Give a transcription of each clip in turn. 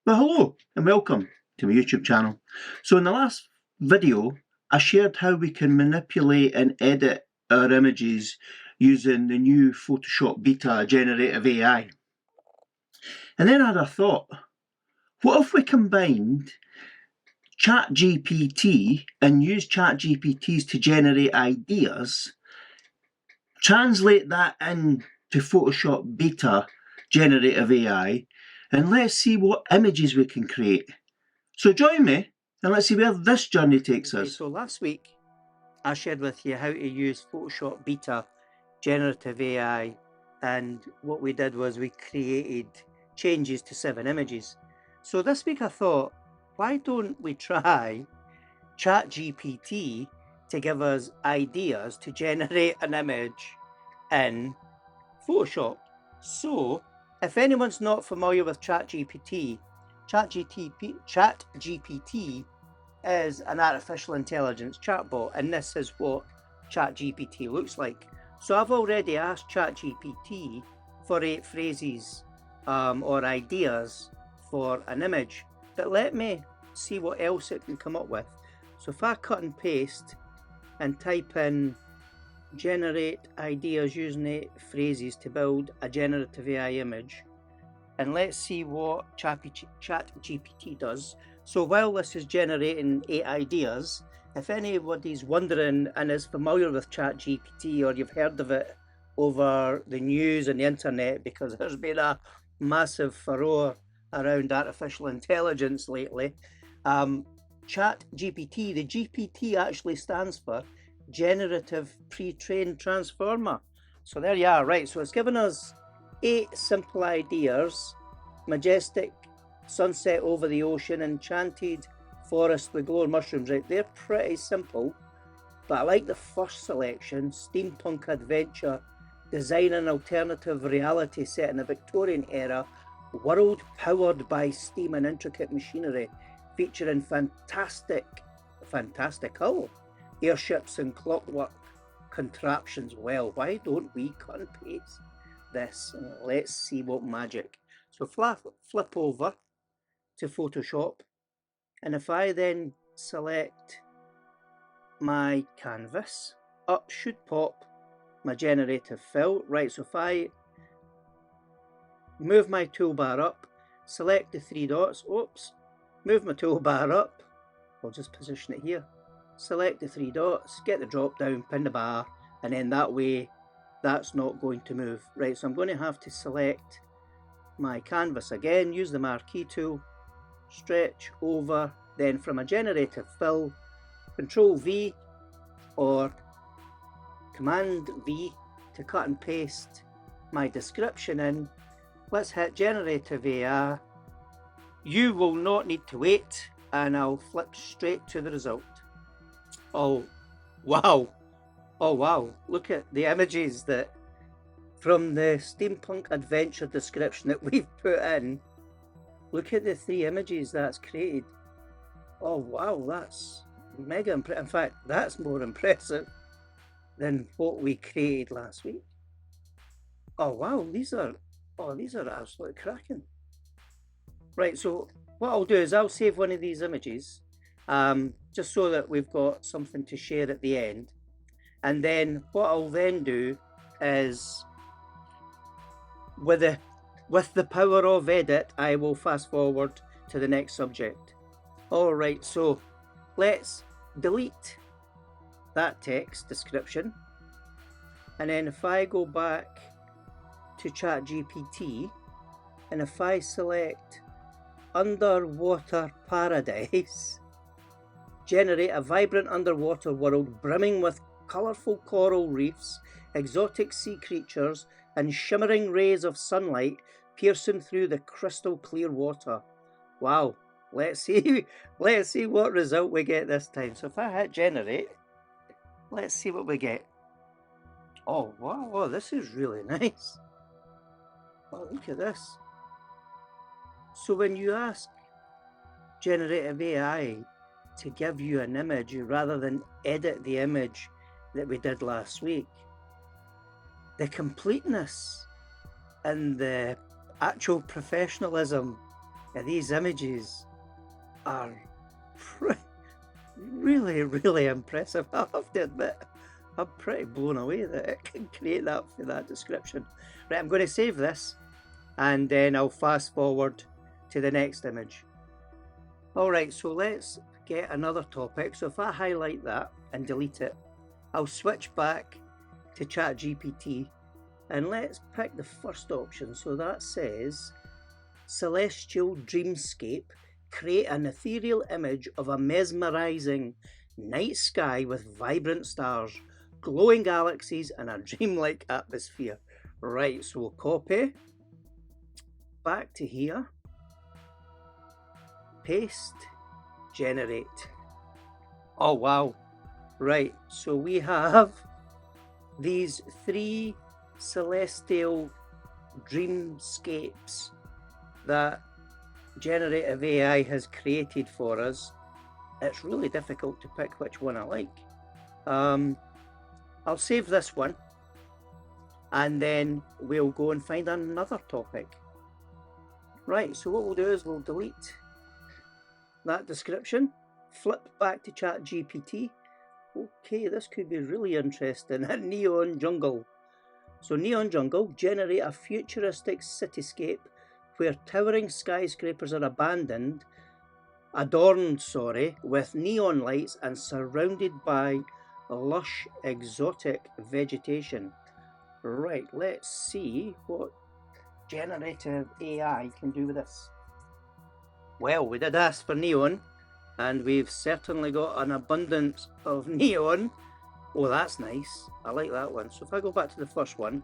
Well, hello and welcome to my YouTube channel. So in the last video, I shared how we can manipulate and edit our images using the new Photoshop Beta Generative AI. And then I had a thought, what if we combined Chat GPT and use Chat GPTs to generate ideas, translate that into Photoshop Beta Generative AI, and let's see what images we can create. So join me and let's see where this journey takes us. So last week I shared with you how to use Photoshop Beta Generative AI, and what we did was we created changes to 7 images. So this week I thought, why don't we try Chat GPT to give us ideas to generate an image in Photoshop. So if anyone's not familiar with Chat GPT is an artificial intelligence chatbot, and this is what Chat GPT looks like. So I've already asked Chat GPT for 8 phrases or ideas for an image, but let me see what else it can come up with. So if I cut and paste and type in generate ideas using 8 phrases to build a generative AI image, and let's see what Chat GPT does. So while this is generating 8 ideas, if anybody's wondering and is familiar with Chat GPT, or you've heard of it over the news and the internet, because there's been a massive furore around artificial intelligence lately, Chat GPT, the GPT actually stands for Generative Pre-trained Transformer. So there you are, right? So it's given us 8 simple ideas: majestic sunset over the ocean, enchanted forest with glowing mushrooms. Right, they're pretty simple, but I like the first selection: steampunk adventure, design an alternative reality set in the Victorian era, world powered by steam and intricate machinery, featuring fantastical airships and clockwork contraptions. Well, why don't we cut and paste this and let's see what magic. So flip over to Photoshop, and if I then select my canvas, up should pop my generative fill. Right, so if I move my toolbar up, select the 3 dots, move my toolbar up, I'll just position it here, select the 3 dots, get the drop down, pin the bar, and then that way that's not going to move. Right, so I'm going to have to select my canvas again, use the marquee tool, stretch over, then from a generative fill, Control V or Command V to cut and paste my description in. Let's hit Generative AI. You will not need to wait, and I'll flip straight to the result. Oh wow, look at the images that from the steampunk adventure description that we've put in. Look at the 3 images that's created. Oh wow, that's mega impressive. In fact, that's more impressive than what we created last week. Oh wow, these are absolutely cracking. Right, so what I'll do is I'll save one of these images, just so that we've got something to share at the end. And then what I'll then do is, with the power of edit, I will fast forward to the next subject. All right, so let's delete that text description, and then if I go back to Chat GPT, and if I select underwater paradise, generate a vibrant underwater world brimming with colourful coral reefs, exotic sea creatures, and shimmering rays of sunlight piercing through the crystal clear water. Wow, let's see what result we get this time. So if I hit generate, let's see what we get. Oh wow, this is really nice. Oh, look at this. So when you ask generative AI to give you an image rather than edit the image that we did last week, the completeness and the actual professionalism Now, these images are really, really impressive, I have to admit. I'm pretty blown away that it can create that for that description. Right, I'm going to save this and then I'll fast forward to the next image. Alright, so let's get another topic. So if I highlight that and delete it, I'll switch back to Chat GPT and let's pick the first option. So that says celestial dreamscape, create an ethereal image of a mesmerizing night sky with vibrant stars, glowing galaxies and a dreamlike atmosphere. Right, so we'll copy back to here, paste, generate. Oh wow. Right, so we have these 3 celestial dreamscapes that generative AI has created for us. It's really difficult to pick which one I like. I'll save this one and then we'll go and find another topic. Right, so what we'll do is we'll delete that description, flip back to Chat GPT. Okay, this could be really interesting. A neon jungle. So neon jungle, generate a futuristic cityscape where towering skyscrapers are adorned with neon lights and surrounded by lush exotic vegetation. Right, let's see what generative AI can do with this. Well, we did ask for neon and we've certainly got an abundance of neon. Oh, that's nice. I like that one. So if I go back to the first one,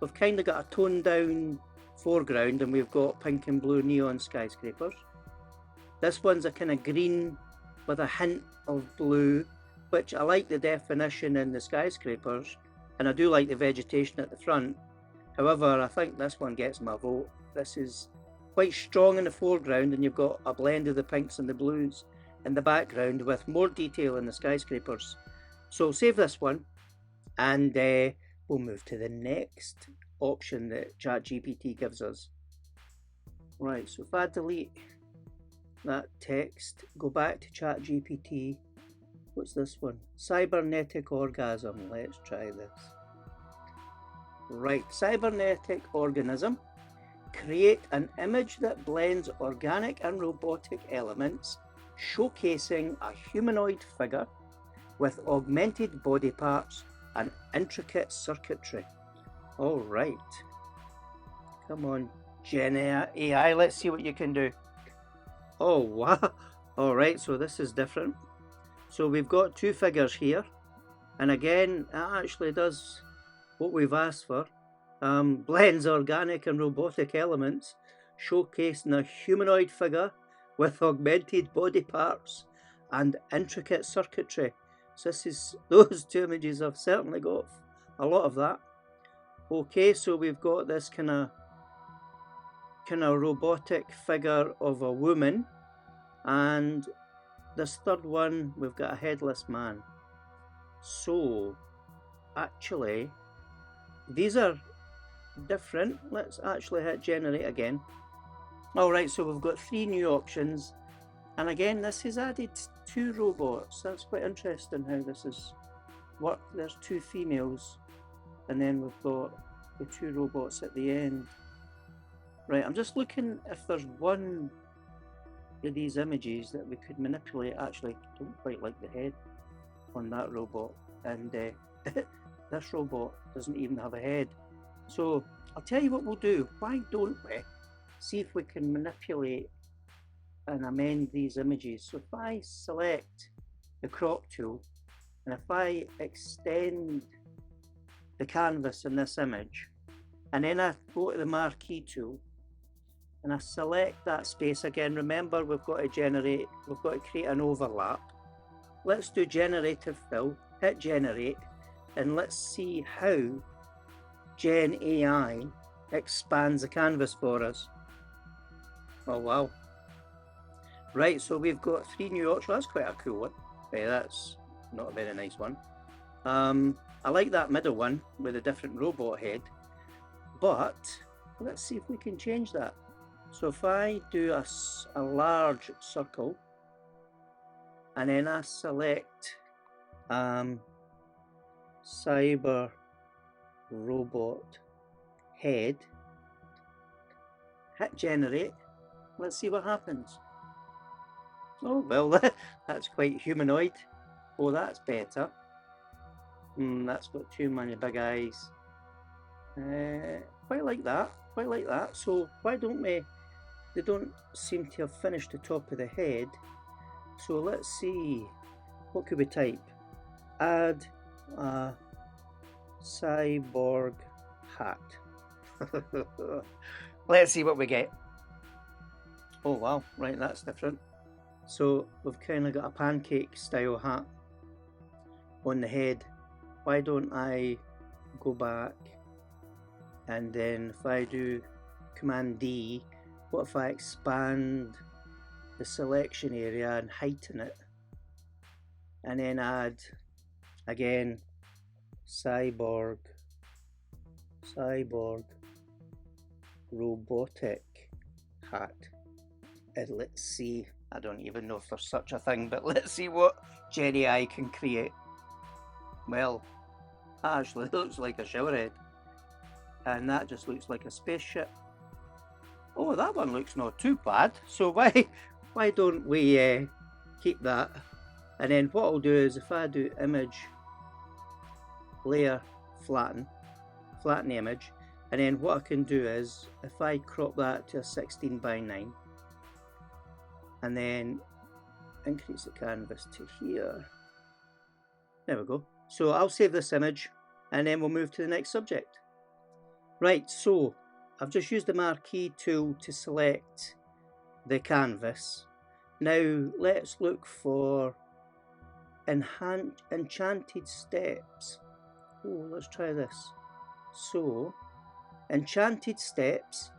we've kind of got a toned down foreground and we've got pink and blue neon skyscrapers. This one's a kind of green with a hint of blue, which I like the definition in the skyscrapers and I do like the vegetation at the front. However, I think this one gets my vote. This is quite strong in the foreground and you've got a blend of the pinks and the blues in the background with more detail in the skyscrapers. So save this one and we'll move to the next option that ChatGPT gives us. Right, so if I delete that text, go back to ChatGPT. What's this one? Cybernetic orgasm. Let's try this. Right, cybernetic organism. Create an image that blends organic and robotic elements, showcasing a humanoid figure with augmented body parts and intricate circuitry. All right. Come on, Gen AI, let's see what you can do. Oh, wow. All right, so this is different. So we've got 2 figures here. And again, it actually does what we've asked for. Blends organic and robotic elements, showcasing a humanoid figure with augmented body parts and intricate circuitry. So those 2 images have certainly got a lot of that. Okay, so we've got this kind of robotic figure of a woman, and this third one we've got a headless man. So actually these are different. Let's actually hit generate again. Alright, so we've got 3 new options, and again this has added 2 robots. That's quite interesting how this is worked. There's 2 females and then we've got the 2 robots at the end. Right, I'm just looking if there's one of these images that we could manipulate. Actually, I don't quite like the head on that robot, and this robot doesn't even have a head. So I'll tell you what we'll do. Why don't we see if we can manipulate and amend these images? So if I select the crop tool and if I extend the canvas in this image, and then I go to the marquee tool and I select that space again. Remember, we've got to create an overlap. Let's do generative fill, hit generate, and let's see how Gen AI expands the canvas for us. Oh wow. Right, so we've got 3 new options. That's quite a cool one. Okay, that's not a very nice one. I like that middle one with a different robot head, but let's see if we can change that. So if I do a large circle and then I select cyber robot head, hit generate, let's see what happens. Oh, well, that's quite humanoid. Oh, that's better. That's got too many big eyes. Quite like that, quite like that. So why don't we, they don't seem to have finished the top of the head. So let's see, what could we type? Add a cyborg hat. Let's see what we get. Oh wow, right, that's different. So we've kind of got a pancake style hat on the head. Why don't I go back, and then if I do Command D, what if I expand the selection area and heighten it, and then add again cyborg robotic hat. And let's see, I don't even know if there's such a thing, but let's see what Gen AI can create. Well, that actually looks like a showerhead, and that just looks like a spaceship. Oh, that one looks not too bad. So why don't we keep that? And then what I'll do is, if I do image layer flatten the image, and then what I can do is, if I crop that to a 16:9 and then increase the canvas to here, there we go. So I'll save this image and then we'll move to the next subject. Right, so I've just used the marquee tool to select the canvas. Now let's look for enchanted steps. Oh, let's try this. So, enchanted steps,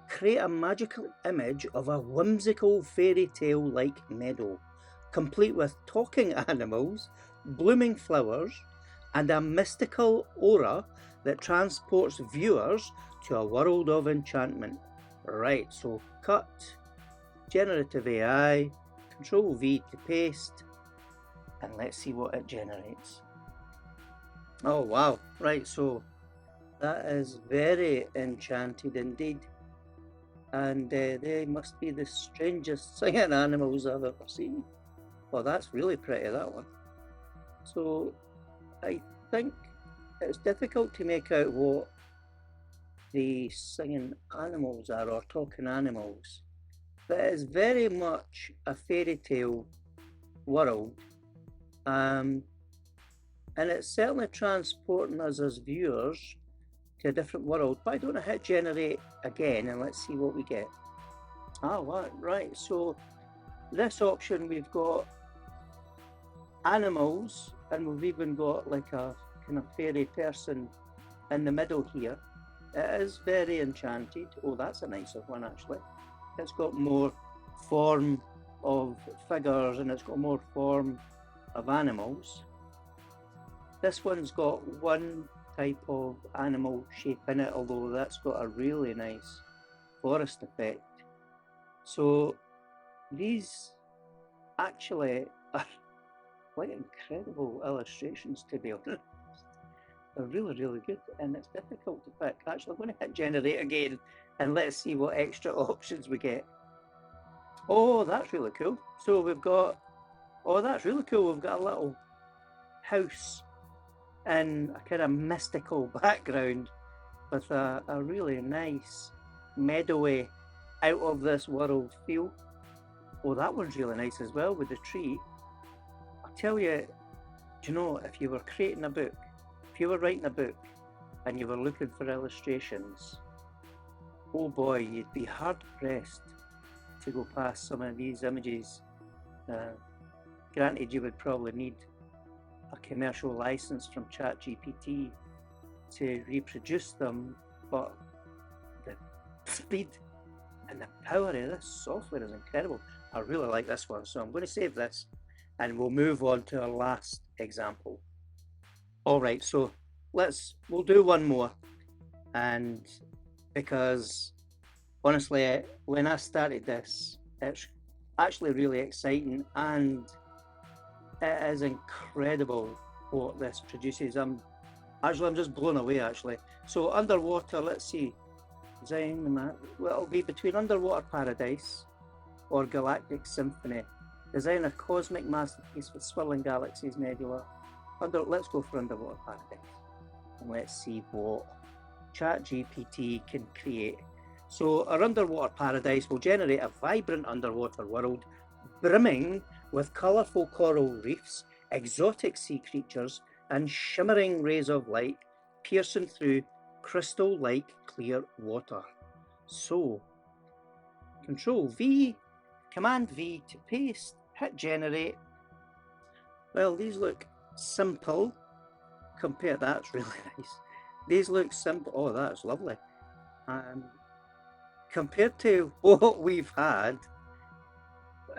create a magical image of a whimsical fairy tale like meadow, complete with talking animals, blooming flowers, and a mystical aura that transports viewers to a world of enchantment. Right, so cut, generative AI, Control V to paste, and let's see what it generates. Oh wow, right, so that is very enchanted indeed. And they must be the strangest singing animals I've ever seen. Well, that's really pretty, that one. So I think it's difficult to make out what the singing animals are, or talking animals, but it's very much a fairy tale world, and it's certainly transporting us as viewers to a different world. Why don't I hit generate again and let's see what we get? Right, so this option we've got animals, and we've even got like a kind of fairy person in the middle here. It is very enchanted. Oh, that's a nicer one actually. It's got more form of figures and it's got more form of animals. This one's got one type of animal shape in it, although that's got a really nice forest effect. So these actually are quite incredible illustrations, to be honest. They're really, really good, and it's difficult to pick. Actually, I'm going to hit generate again, and let's see what extra options we get. Oh, that's really cool. So we've got, oh, that's really cool. We've got a little house in a kind of mystical background with a really nice meadowy, out of this world feel. Oh, that one's really nice as well with the tree. I'll tell you, do you know, if you were creating a book, if you were writing a book and you were looking for illustrations, oh boy, you'd be hard pressed to go past some of these images. Granted, you would probably need a commercial license from Chat GPT to reproduce them, but the speed and the power of this software is incredible. I really like this one, so I'm going to save this and we'll move on to our last example. All right, so we'll do one more, and because honestly, when I started this, it's actually really exciting, and it is incredible what this produces. I'm just blown away, actually. So underwater, let's see, design the map. Well, it'll be between Underwater Paradise or Galactic Symphony. Design a cosmic masterpiece with swirling galaxies, nebula. Let's go for Underwater Paradise, and let's see what Chat GPT can create. So our Underwater Paradise will generate a vibrant underwater world brimming with colourful coral reefs, exotic sea creatures, and shimmering rays of light piercing through crystal-like clear water. So, Control V, Command V to paste, hit generate. Well, these look simple. Compare, that's really nice. These look simple. Oh, that's lovely. Compared to what we've had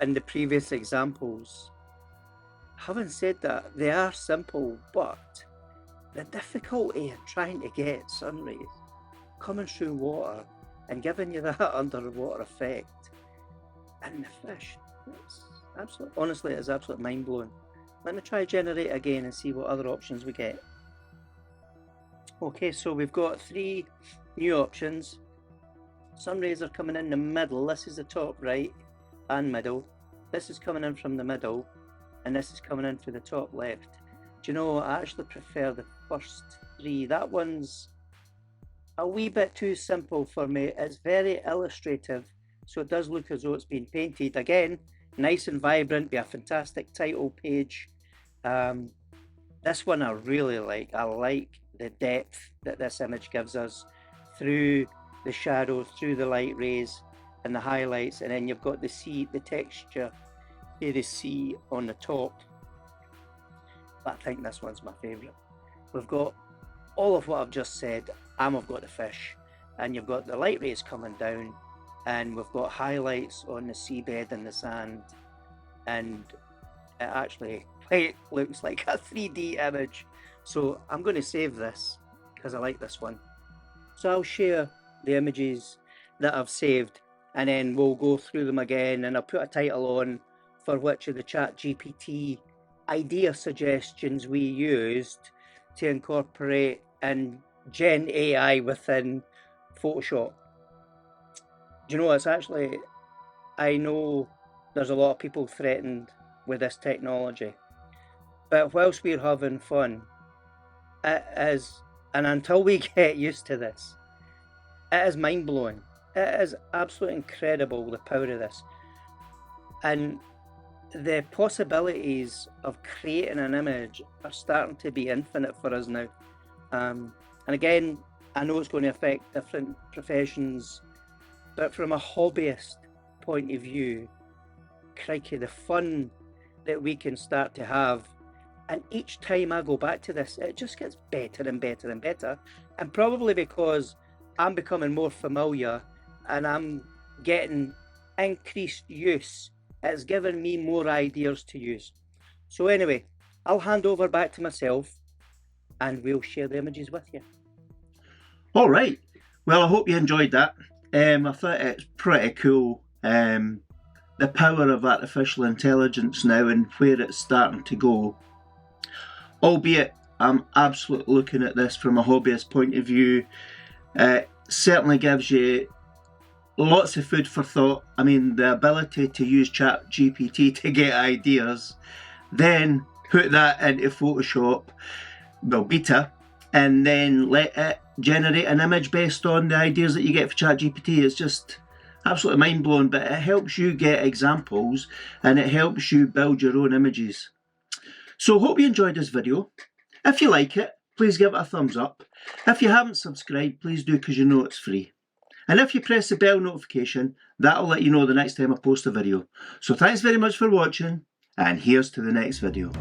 in the previous examples, having said that, they are simple, but the difficulty in trying to get sun rays coming through water and giving you that underwater effect, and the fish, honestly, it is absolutely mind-blowing. Let me try generate again and see what other options we get. Okay, so we've got 3 new options. Sun rays are coming in the middle. This is the top right and middle. This is coming in from the middle, and this is coming in through the top left. Do you know, I actually prefer the first 3. That one's a wee bit too simple for me. It's very illustrative, so it does look as though it's been painted. Again, nice and vibrant, be a fantastic title page. This one I really like. I like the depth that this image gives us through the shadows, through the light rays and the highlights, and then you've got the sea, the texture of the sea on the top. But I think this one's my favourite. We've got all of what I've just said, and we've got the fish, and you've got the light rays coming down, and we've got highlights on the seabed and the sand, and it actually looks like a 3D image. So I'm going to save this because I like this one. So I'll share the images that I've saved, and then we'll go through them again, and I'll put a title on for which of the Chat GPT idea suggestions we used to incorporate in Gen AI within Photoshop. Do you know, it's actually, I know there's a lot of people threatened with this technology, but whilst we're having fun, it is, and until we get used to this, it is mind-blowing. It is absolutely incredible, the power of this. And the possibilities of creating an image are starting to be infinite for us now. And again, I know it's going to affect different professions, but from a hobbyist point of view, crikey, the fun that we can start to have. And each time I go back to this, it just gets better and better and better. And probably because I'm becoming more familiar and I'm getting increased use, it's given me more ideas to use. So anyway, I'll hand over back to myself and we'll share the images with you. All right. Well, I hope you enjoyed that. I thought it's pretty cool, the power of artificial intelligence now and where it's starting to go. Albeit, I'm absolutely looking at this from a hobbyist point of view. It certainly gives you lots of food for thought. I mean, the ability to use Chat GPT to get ideas, then put that into Photoshop, well, beta, and then let it generate an image based on the ideas that you get for Chat GPT. It's just absolutely mind-blowing, but it helps you get examples and it helps you build your own images. So hope you enjoyed this video. If you like it, please give it a thumbs up. If you haven't subscribed, please do, because you know it's free. And if you press the bell notification, that'll let you know the next time I post a video. So thanks very much for watching, and here's to the next video.